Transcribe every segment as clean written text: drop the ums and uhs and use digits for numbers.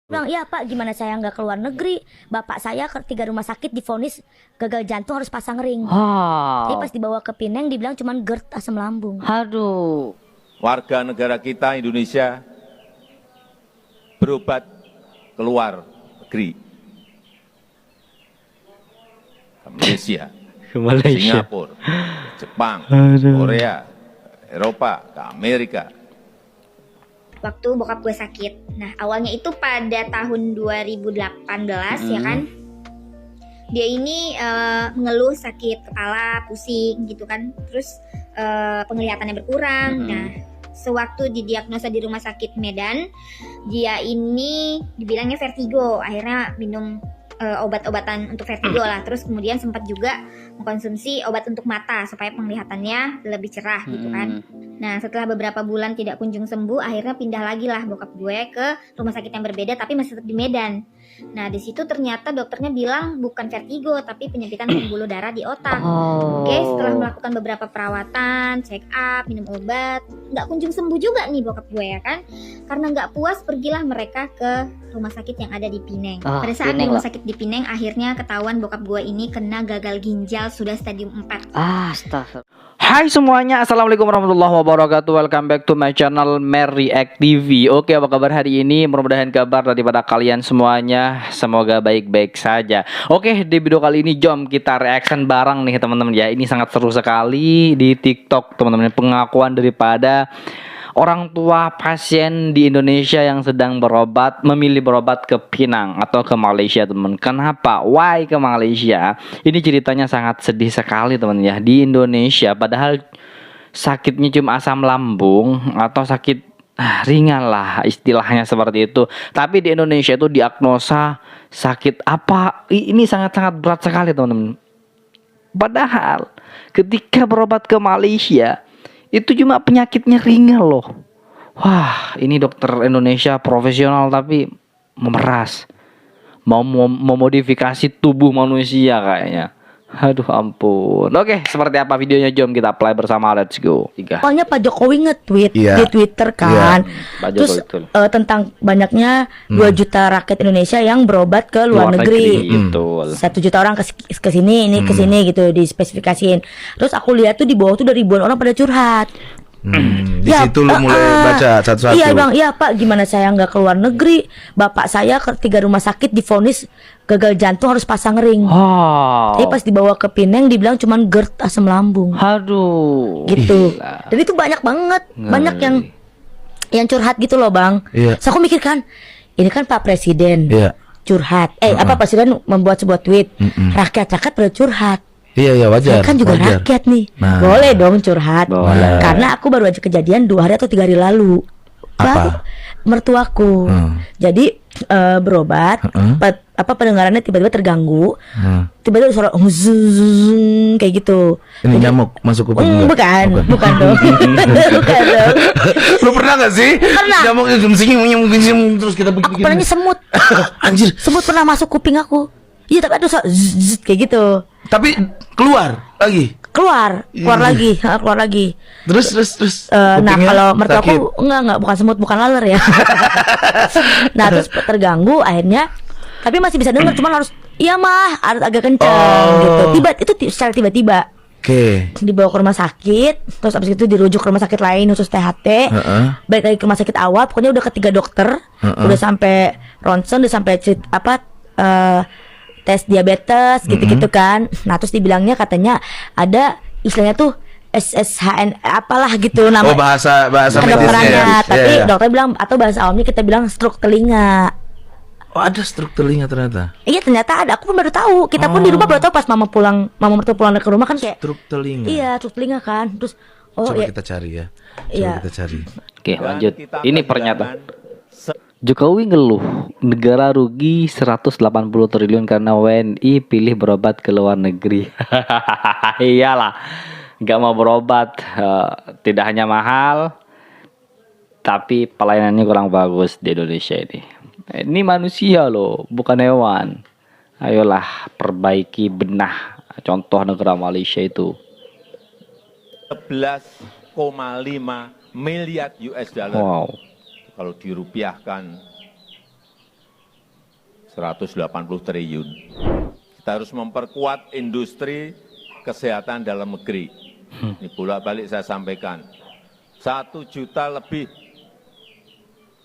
Bilang, iya Pak, gimana saya nggak keluar negeri? Bapak saya ke 3 rumah sakit divonis gagal jantung harus pasang ring. Tapi pas dibawa ke Pineng dibilang cuman GERD asam lambung. Aduh. Warga negara kita Indonesia berobat keluar negeri. Ke Malaysia, Ke Malaysia. Singapura, Jepang, Korea, Eropa, ke Amerika. Waktu bokap gue sakit. Nah, awalnya itu pada tahun 2018 ya kan. Dia ini mengeluh sakit kepala, pusing gitu kan. Terus penglihatannya berkurang. Nah, sewaktu didiagnosa di rumah sakit Medan, dia ini dibilangnya vertigo. Akhirnya minum obat-obatan untuk vertigo lah. Terus kemudian sempat juga mengkonsumsi obat untuk mata supaya penglihatannya lebih cerah gitu kan. Nah, setelah beberapa bulan tidak kunjung sembuh, akhirnya pindah lagi lah bokap gue ke rumah sakit yang berbeda tapi masih tetap di Medan. Nah, di situ ternyata dokternya bilang bukan vertigo tapi penyempitan pembuluh darah di otak. Oke, setelah melakukan beberapa perawatan, check up, minum obat, nggak kunjung sembuh juga nih bokap gue ya kan. Karena nggak puas, pergilah mereka ke rumah sakit yang ada di Pineng. Pada saat di rumah sakit di Pineng, akhirnya ketahuan bokap gue ini kena gagal ginjal sudah stadium 4. Astagfirullah. Hai semuanya, assalamualaikum warahmatullahi wabarakatuh. Welcome back to my channel React TV. Oke, apa kabar hari ini? Mudah-mudahan kabar daripada kalian semuanya semoga baik-baik saja. Oke, di video kali ini jom kita reaction bareng nih teman-teman ya. Ini sangat seru sekali di TikTok teman-teman. Pengakuan daripada orang tua pasien di Indonesia yang sedang berobat, memilih berobat ke Pinang atau ke Malaysia teman. Kenapa? Why ke Malaysia? Ini ceritanya sangat sedih sekali teman ya. Di Indonesia padahal sakitnya cuma asam lambung atau sakit ringan lah istilahnya seperti itu. Tapi di Indonesia itu diagnosa sakit apa? Ini sangat-sangat berat sekali teman-teman. Padahal ketika berobat ke Malaysia itu cuma penyakitnya ringan loh. Wah, ini dokter Indonesia profesional tapi memeras. Mau memodifikasi tubuh manusia kayaknya. Aduh ampun. Oke, seperti apa videonya jom kita play bersama. Let's go. 3. Awalnya Pak Jokowi nge-tweet di Twitter kan. Pak Terus Jokowi, tentang banyaknya 2 juta rakyat Indonesia yang berobat ke luar negeri. Betul. 1 juta orang ke sini, ini ke sini gitu dispesifikasiin. Terus aku lihat tuh di bawah tuh ada ribuan orang pada curhat. Di situ lu mulai baca satu-satu. Iya Bang, iya Pak, gimana saya nggak keluar negeri? Bapak saya ke 3 rumah sakit divonis gagal jantung harus pasang ring. Tapi pas dibawa ke Pineng dibilang cuman GERD asam lambung. Aduh. Gitu. Jadi itu banyak banget, banyak yang curhat gitu loh Bang. Iya. So aku mikir kan, ini kan Pak Presiden curhat. Apa Presiden membuat sebuah tweet, rakyat-rakyat pada curhat. Iya wajar. Saya kan juga wajar. rakyat nih. Nah. Boleh dong curhat. Boleh. Karena aku baru aja kejadian 2 hari atau 3 hari lalu. Apa? Mertuaku. Jadi berobat, pendengarannya tiba-tiba terganggu. Tiba-tiba suara zzzz, kayak gitu. Ini nyamuk masuk kuping Bukan dong. Bukan dong. Lu pernah gak sih? Pernah. Nyamuk terus kita Aku pernahnya semut. Anjir. Semut pernah masuk kuping aku. Iya, tapi ada suara zzzz, kayak gitu. Tapi keluar lagi. Keluar lagi, keluar lagi. Terus Nah, kupingnya kalau mertua sakit. aku enggak bukan semut, bukan laler ya. Nah, terus terganggu akhirnya, tapi masih bisa dengar, cuman harus iya mah harus agak kencang gitu. Secara tiba-tiba. Oke. Dibawa ke rumah sakit, terus abis itu dirujuk ke rumah sakit lain khusus THT. Balik lagi ke rumah sakit awal, pokoknya udah ke 3 dokter, udah sampai ronsen, udah sampai tes diabetes gitu-gitu kan. Nah, terus dibilangnya katanya ada istilahnya tuh SSHN apalah gitu nama. Oh, bahasa kedokterannya. medisnya. Tapi Iya. dokter bilang, atau bahasa awamnya kita bilang stroke telinga. Oh, ada struk telinga ternyata. Iya, ternyata ada. Aku pun baru tahu. Kita pun di rumah baru tahu pas mama mertua pulang ke rumah kan kayak Struk telinga. iya, stroke telinga kan. Terus Coba ya, kita cari ya. Iya. Kita cari. Oke, lanjut. kita Ini akan pernyataan kehilangan Jokowi ngeluh negara rugi 180 triliun karena WNI pilih berobat ke luar negeri. Iyalah, nggak mau berobat, tidak hanya mahal, tapi pelayanannya kurang bagus di Indonesia ini. Ini manusia loh, bukan hewan. Ayolah perbaiki benah. Contoh negara Malaysia itu. 11,5 miliar US dollar. Wow. Kalau dirupiahkan 180 triliun. Kita harus memperkuat industri kesehatan dalam negeri. Ini bolak-balik saya sampaikan. 1 juta lebih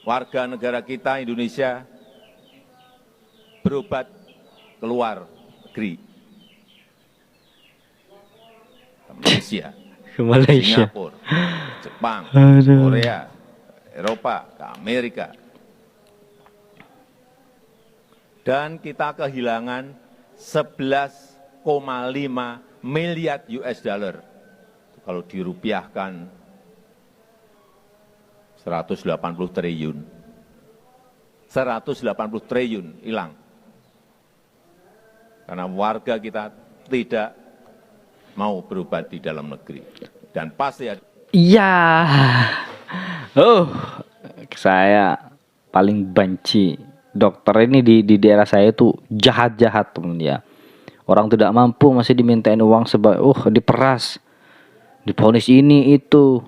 warga negara kita Indonesia berobat keluar negeri. Ke Malaysia, Ke Malaysia. Singapura, Jepang, Aduh. Korea, Eropa, ke Amerika. Dan kita kehilangan 11,5 miliar US dollar. Kalau dirupiahkan 180 triliun. 180 triliun hilang. Karena warga kita tidak mau berobat di dalam negeri. Dan pasti ada Iya. Saya paling benci dokter ini di daerah saya itu jahat-jahat temen ya. Orang tidak mampu masih dimintain uang diperas. Diponis ini itu.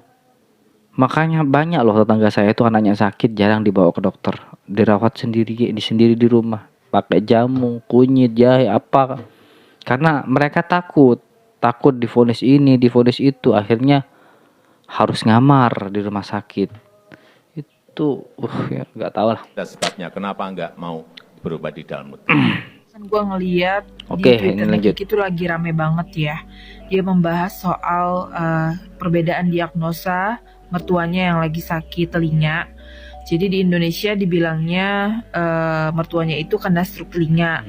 Makanya banyak loh tetangga saya itu anaknya sakit jarang dibawa ke dokter. Dirawat sendiri di rumah. Pakai jamu, kunyit, jahe, apa. Karena mereka takut divonis ini, divonis itu, akhirnya harus ngamar di rumah sakit. Itu ya nggak tahu lah. sebabnya kenapa nggak mau berobat di dalam negeri. Gue ngeliat Oke, di ini Twitter lanjut. Kiki itu lagi rame banget ya. Dia membahas soal perbedaan diagnosa mertuanya yang lagi sakit telinga. Jadi di Indonesia dibilangnya mertuanya itu kena stroke telinga.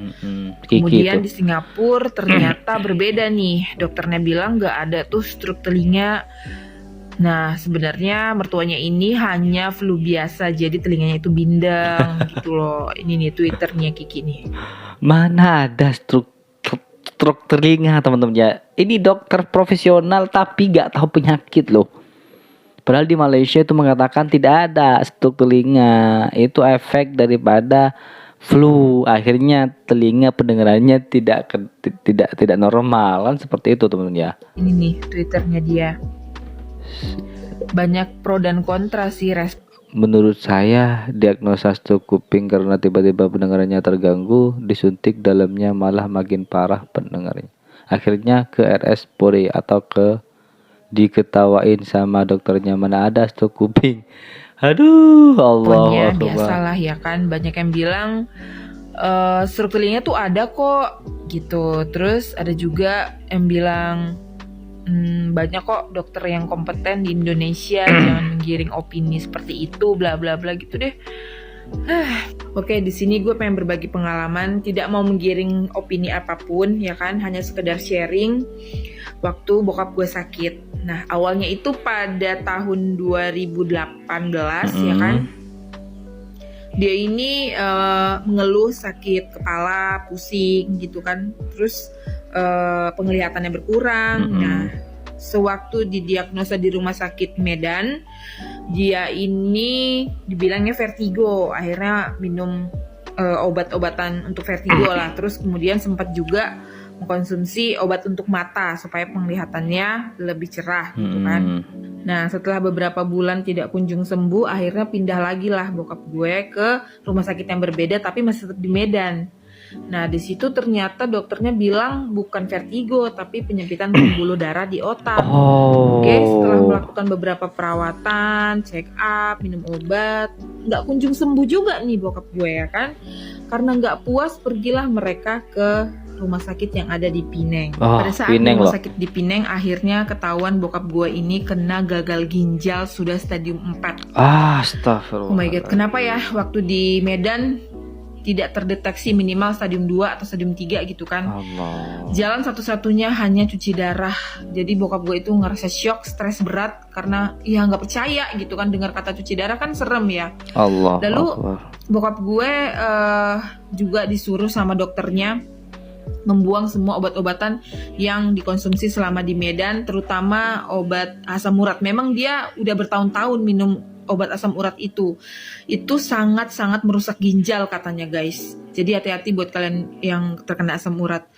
Kiki Kemudian itu. di Singapura ternyata berbeda nih. Dokternya bilang nggak ada tuh stroke telinga. Nah sebenarnya mertuanya ini hanya flu biasa, jadi telinganya itu bindang gitu loh. Ini nih Twitternya Kiki nih. Mana ada stroke telinga teman-teman ya. Ini dokter profesional tapi nggak tahu penyakit loh. Padahal di Malaysia itu mengatakan tidak ada stroke telinga. Itu efek daripada flu. Akhirnya telinga pendengarannya tidak normal kan seperti itu teman-teman ya. Ini nih Twitternya dia. Banyak pro dan kontra sih Menurut saya diagnosa stroke kuping karena tiba-tiba pendengarannya terganggu, disuntik dalamnya malah makin parah pendengarnya. Akhirnya ke RS Polri atau diketawain sama dokternya, mana ada stroke kuping. Aduh, Allah. Pokoknya biasalah ya kan. Banyak yang bilang stroke telinga tuh ada kok gitu. Terus ada juga yang bilang banyak kok dokter yang kompeten di Indonesia, jangan menggiring opini seperti itu, bla bla bla gitu deh. Oke, di sini gue pengen berbagi pengalaman, tidak mau menggiring opini apapun ya kan, hanya sekedar sharing waktu bokap gue sakit. Nah, awalnya itu pada tahun 2018 ya kan. Dia ini mengeluh sakit kepala, pusing gitu kan. Terus penglihatannya berkurang. Nah, sewaktu didiagnosa di rumah sakit Medan, dia ini dibilangnya vertigo. Akhirnya minum obat-obatan untuk vertigo lah. Terus kemudian sempat juga mengkonsumsi obat untuk mata supaya penglihatannya lebih cerah gitu kan. Nah, setelah beberapa bulan tidak kunjung sembuh, akhirnya pindah lagi lah bokap gue ke rumah sakit yang berbeda tapi masih tetap di Medan. Nah, di situ ternyata dokternya bilang bukan vertigo tapi penyempitan pembuluh darah di otak. Oke, setelah melakukan beberapa perawatan, check up, minum obat, nggak kunjung sembuh juga nih bokap gue ya kan. Karena nggak puas, pergilah mereka ke rumah sakit yang ada di Pineng. Pada saat Pineng rumah loh. sakit di Pineng, akhirnya ketahuan bokap gue ini kena gagal ginjal sudah stadium 4. Astagfirullah. Oh my god, kenapa ya waktu di Medan tidak terdeteksi minimal stadium 2 atau stadium 3 gitu kan. Allah. Jalan satu-satunya hanya cuci darah. Jadi bokap gue itu ngerasa shock, stres berat karena ya nggak percaya gitu kan, dengar kata cuci darah kan serem ya. Allah. Lalu Allah. bokap gue juga disuruh sama dokternya membuang semua obat-obatan yang dikonsumsi selama di Medan, terutama obat asam urat. Memang dia udah bertahun-tahun minum obat asam urat itu sangat-sangat merusak ginjal katanya guys. Jadi hati-hati buat kalian yang terkena asam urat.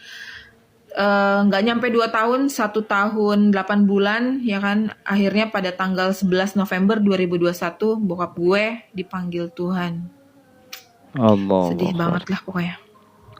Nggak nyampe 2 tahun, 1 tahun 8 bulan ya kan. Akhirnya pada tanggal 11 November 2021 bokap gue dipanggil Tuhan. Allah. Sedih banget lah pokoknya.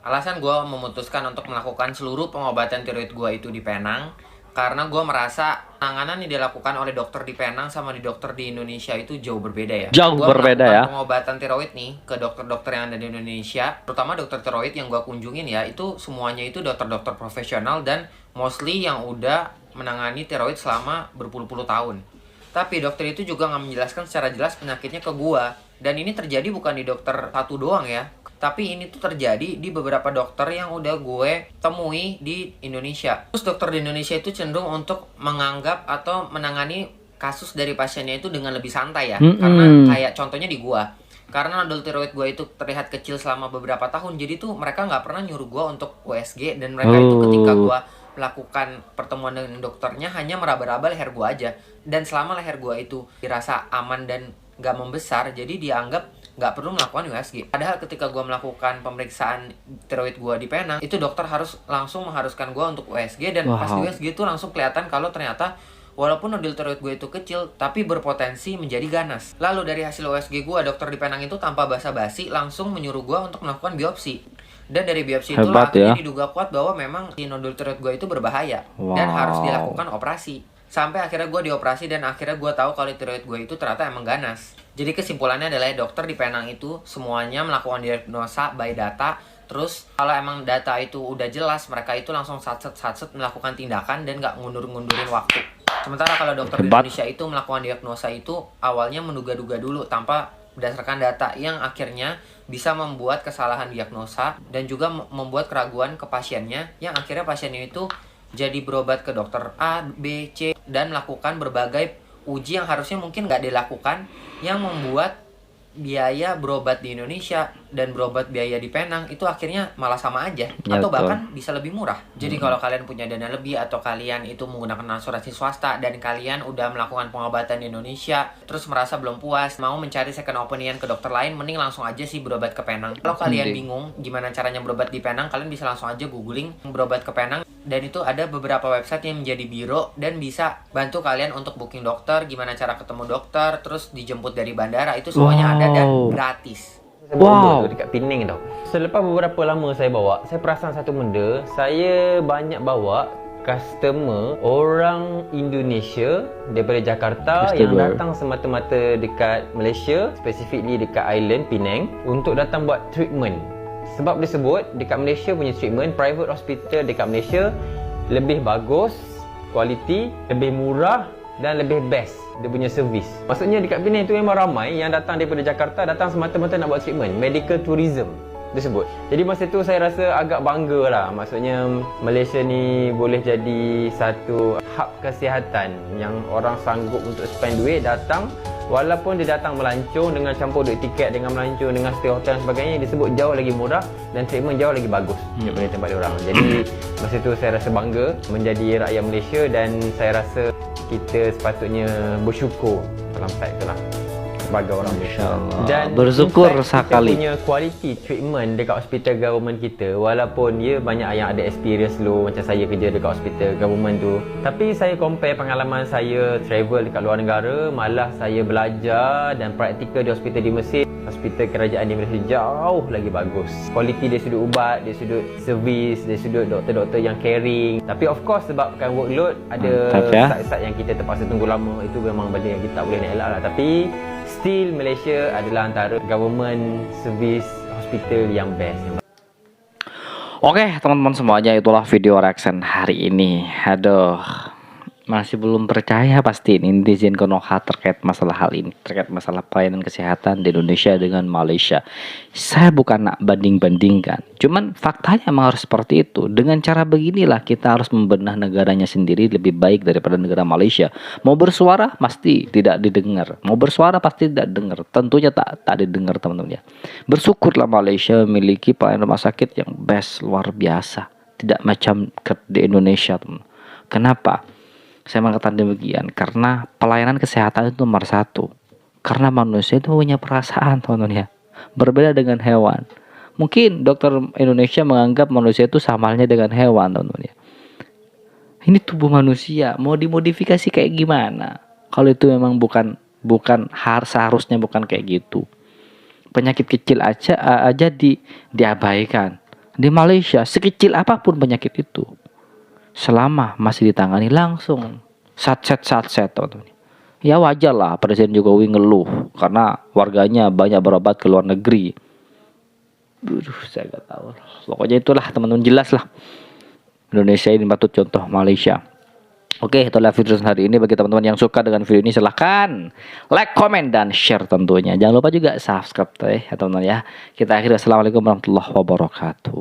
Alasan gue memutuskan untuk melakukan seluruh pengobatan tiroid gue itu di Penang karena gue merasa penanganan yang dilakukan oleh dokter di Penang sama di dokter di Indonesia itu jauh berbeda ya. Jauh Gua berbeda melakukan ya. pengobatan tiroid nih ke dokter-dokter yang ada di Indonesia, terutama dokter tiroid yang gue kunjungin ya, itu semuanya itu dokter-dokter profesional dan mostly yang udah menangani tiroid selama berpuluh-puluh tahun. Tapi dokter itu juga nggak menjelaskan secara jelas penyakitnya ke gua. Dan ini terjadi bukan di dokter satu doang ya. Tapi ini tuh terjadi di beberapa dokter yang udah gue temui di Indonesia. Terus dokter di Indonesia itu cenderung untuk menganggap atau menangani kasus dari pasiennya itu dengan lebih santai ya. Karena kayak contohnya di gua. Karena nodul tiroid gue itu terlihat kecil selama beberapa tahun. Jadi tuh mereka nggak pernah nyuruh gua untuk USG. Dan mereka itu ketika gua melakukan pertemuan dengan dokternya hanya meraba-raba leher gua aja. Dan selama leher gua itu dirasa aman dan nggak membesar, jadi dianggap nggak perlu melakukan USG. Padahal ketika gua melakukan pemeriksaan tiroid gua di Penang, itu dokter harus langsung mengharuskan gua untuk USG. Dan pas di USG itu langsung kelihatan kalau ternyata walaupun nodul tiroid gue itu kecil, tapi berpotensi menjadi ganas. Lalu dari hasil USG gue, dokter di Penang itu tanpa basa-basi langsung menyuruh gue untuk melakukan biopsi. Dan dari biopsi itu akhirnya diduga kuat bahwa memang si nodul tiroid gue itu berbahaya dan harus dilakukan operasi. Sampai akhirnya gue dioperasi dan akhirnya gue tahu kalau tiroid gue itu ternyata emang ganas. Jadi kesimpulannya adalah dokter di Penang itu semuanya melakukan diagnosa by data. Terus kalau emang data itu udah jelas, mereka itu langsung satset melakukan tindakan dan nggak ngundurin waktu. Sementara kalau dokter di Indonesia itu melakukan diagnosa itu awalnya menduga-duga dulu tanpa berdasarkan data yang akhirnya bisa membuat kesalahan diagnosa dan juga membuat keraguan ke pasiennya yang akhirnya pasiennya itu jadi berobat ke dokter A, B, C dan melakukan berbagai uji yang harusnya mungkin nggak dilakukan yang membuat biaya berobat di Indonesia dan berobat biaya di Penang itu akhirnya malah sama aja atau bahkan bisa lebih murah. Jadi kalau kalian punya dana lebih atau kalian itu menggunakan asuransi swasta dan kalian udah melakukan pengobatan di Indonesia terus merasa belum puas, mau mencari second opinion ke dokter lain, mending langsung aja sih berobat ke Penang. Kalau kalian bingung gimana caranya berobat di Penang, kalian bisa langsung aja googling berobat ke Penang dan itu ada beberapa website yang menjadi biro dan bisa bantu kalian untuk booking dokter, gimana cara ketemu dokter, terus dijemput dari bandara, itu semuanya ada dan gratis. Saya bawa tu dekat Penang tau. Selepas beberapa lama saya bawa, saya perasan satu benda, saya banyak bawa customer orang Indonesia daripada Jakarta yang datang semata-mata dekat Malaysia, specifically dekat island Penang untuk datang buat treatment. Sebab disebut dekat Malaysia punya treatment, private hospital dekat Malaysia lebih bagus, kualiti, lebih murah dan lebih best dia punya servis. Maksudnya dekat Penang tu memang ramai yang datang daripada Jakarta datang semata-mata nak buat treatment, medical tourism disebut. Jadi masa tu saya rasa agak bangga lah. Maksudnya Malaysia ni boleh jadi satu hub kesihatan yang orang sanggup untuk spend duit datang, walaupun dia datang melancong dengan campur duit tiket dengan melancong dengan stay hotel dan sebagainya, disebut jauh lagi murah dan treatment jauh lagi bagus daripada tempat dia orang. Jadi masa tu saya rasa bangga menjadi rakyat Malaysia dan saya rasa kita sepatutnya bersyukur dalam fact tu lah sebagai orang Malaysia. Dan bersyukur kita sekali. punya quality treatment dekat hospital government kita, walaupun dia banyak yang ada experience low macam saya kerja dekat hospital government tu, tapi saya compare pengalaman saya travel dekat luar negara, malah saya belajar dan praktikal di hospital di Mesir, hospital kerajaan di Malaysia jauh lagi bagus. Quality dari sudut ubat, dari sudut servis, dari sudut doktor-doktor yang caring. Tapi of course sebabkan workload ada saat-saat yang kita terpaksa tunggu lama, itu memang benda yang kita tak boleh nak elak lah. Tapi still Malaysia adalah antara government service hospital yang best. Oke teman-teman semuanya, itulah video reaction hari ini. Aduh, masih belum percaya pasti netizen Konoha terkait masalah hal ini, terkait masalah pelayanan kesehatan di Indonesia dengan Malaysia. Saya bukan nak banding-bandingkan, cuman faktanya emang harus seperti itu. Dengan cara beginilah kita harus membenah negaranya sendiri lebih baik daripada negara Malaysia. Mau bersuara pasti tidak didengar, mau bersuara pasti tidak dengar, tentunya tak didengar teman-teman ya. Bersyukurlah Malaysia memiliki pelayanan rumah sakit yang best, luar biasa, tidak macam di Indonesia teman. Kenapa saya mengatakan demikian? Karena pelayanan kesehatan itu nomor satu. Karena manusia itu punya perasaan teman-teman ya, berbeda dengan hewan. Mungkin dokter Indonesia menganggap manusia itu sama halnya dengan hewan teman-teman ya. Ini tubuh manusia mau dimodifikasi kayak gimana? Kalau itu memang bukan seharusnya bukan kayak gitu. penyakit kecil aja diabaikan. Di Malaysia sekecil apapun penyakit itu, selama masih ditangani langsung satset teman-teman. Ya wajar lah Presiden Jokowi ngeluh karena warganya banyak berobat ke luar negeri. Saya nggak tahu. Pokoknya itulah teman-teman, jelas lah Indonesia ini patut contoh Malaysia. Oke, itulah video hari ini. Bagi teman-teman yang suka dengan video ini, silahkan like, komen, dan share tentunya. Jangan lupa juga subscribe ya teman-teman ya. Kita akhiri. Assalamualaikum warahmatullahi wabarakatuh.